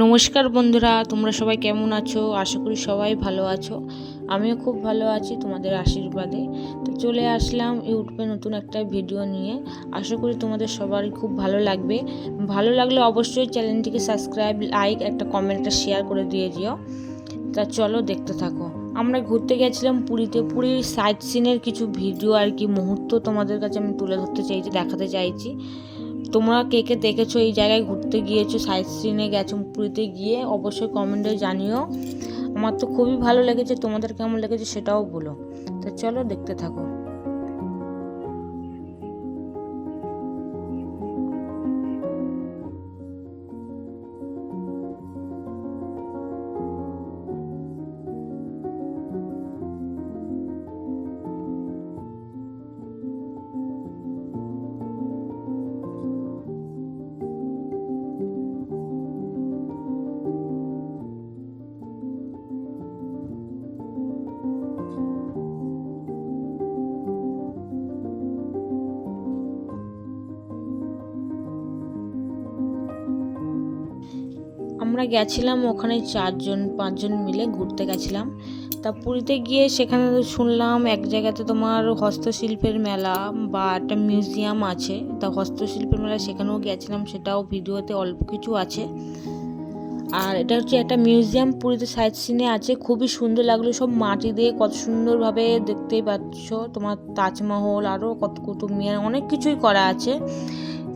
নমস্কার বন্ধুরা, তোমরা সবাই কেমন আছো? আশা করি সবাই ভালো আছো। আমিও খুব ভালো আছি তোমাদের আশীর্বাদে। তো চলে আসলাম ইউটিউবে নতুন একটা ভিডিও নিয়ে। আশা করি তোমাদের সবারই খুব ভালো লাগবে। ভালো লাগলে অবশ্যই চ্যানেলটিকে সাবস্ক্রাইব, লাইক, একটা কমেন্ট, একটা শেয়ার করে দিয়ে যেও। তা চলো দেখতে থাকো। আমরা ঘুরতে গেছিলাম পুরীতে। পুরীর সাইট সিনের কিছু ভিডিও আর কি মুহূর্ত তোমাদের কাছে আমি তুলে ধরতে চাইছি, দেখাতে চাইছি। তোমরা কে কে দেখেছো, এই জায়গায় ঘুরতে গিয়েছো, সাইট সিনে গেছো পুরীতে গিয়ে, অবশ্যই কমেন্টে জানিও। আমার তো খুবই ভালো লেগেছে, তোমাদের কেমন লেগেছে সেটাও বলো। তো চলো দেখতে থাকো। আমরা গেছিলাম ওখানে 4-5 জন মিলে ঘুরতে গেছিলাম। তা পুরীতে গিয়ে সেখানে শুনলাম এক জায়গাতে তোমার হস্তশিল্পের মেলা বা একটা মিউজিয়াম আছে। তা হস্তশিল্পের মেলা সেখানেও গেছিলাম, সেটাও ভিডিওতে অল্প কিছু আছে। আর এটা হচ্ছে একটা মিউজিয়াম, পুরীতে সাইট সিনে আছে, খুবই সুন্দর লাগলো। সব মাটি দিয়ে কত সুন্দরভাবে দেখতেই পাচ্ছ। তোমার তাজমহল, আরও কত কুতুব মিনার, অনেক কিছুই করা আছে।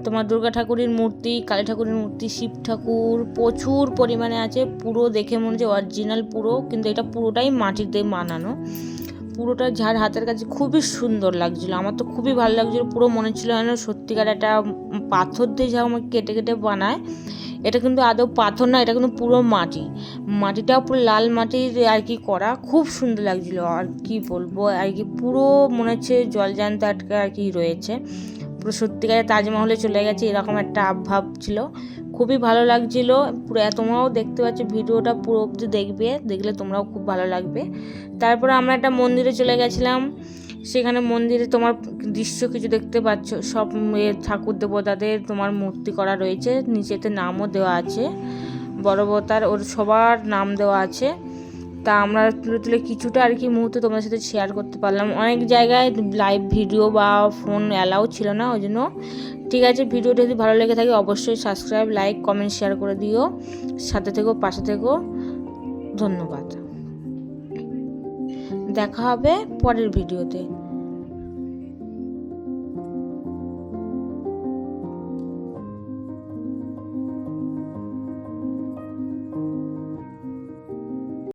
তোমার দুর্গা ঠাকুরের মূর্তি, কালী ঠাকুরের মূর্তি, শিব ঠাকুর প্রচুর পরিমাণে আছে। পুরো দেখে মনে হচ্ছে অরিজিনাল পুরো, কিন্তু এটা পুরোটাই মাটির দিয়ে বানানো। পুরোটা যার হাতের কাছে খুবই সুন্দর লাগছিল, আমার তো খুবই ভালো লাগছিলো। পুরো মনে ছিল যেন সত্যিকার একটা পাথর দিয়ে যা আমাকে কেটে কেটে বানায়। এটা কিন্তু আদৌ পাথর না, এটা কিন্তু পুরো মাটি। মাটিটাও পুরো লাল মাটির আর কি করা, খুব সুন্দর লাগছিলো। আর কি বলবো আর কি, পুরো মনে হচ্ছে জলজ্যান্ত আটকে আর কি রয়েছে। পুরো সত্যিকারে তাজমহলে চলে গেছে এরকম একটা আবভাব ছিল। খুবই ভালো লাগছিল। পুরো তোমরাও দেখতে পাচ্ছ, ভিডিওটা পুরো অবধি দেখবে, দেখলে তোমরাও খুব ভালো লাগবে। তারপরে আমরা একটা মন্দিরে চলে গেছিলাম। সেখানে মন্দিরে তোমার দৃশ্য কিছু দেখতে পাচ্ছ, সব ঠাকুর দেবতাদের তোমার মূর্তি করা রয়েছে, নিচেতে নামও দেওয়া আছে, বড় বড়তার ওর সবার নাম দেওয়া আছে। তা আমরা তুলে তুলে কিছুটা আর কি মুহূর্ত তোমাদের সাথে শেয়ার করতে পারলাম। অনেক জায়গায় লাইভ ভিডিও বা ফোন অ্যালাউ ছিল না, ওই জন্য। ঠিক আছে, ভিডিওটা যদি ভালো লেগে থাকে অবশ্যই সাবস্ক্রাইব, লাইক, কমেন্ট, শেয়ার করে দিও। সাথে থেকো, পাশে থেকো। ধন্যবাদ। দেখা হবে পরের ভিডিওতে।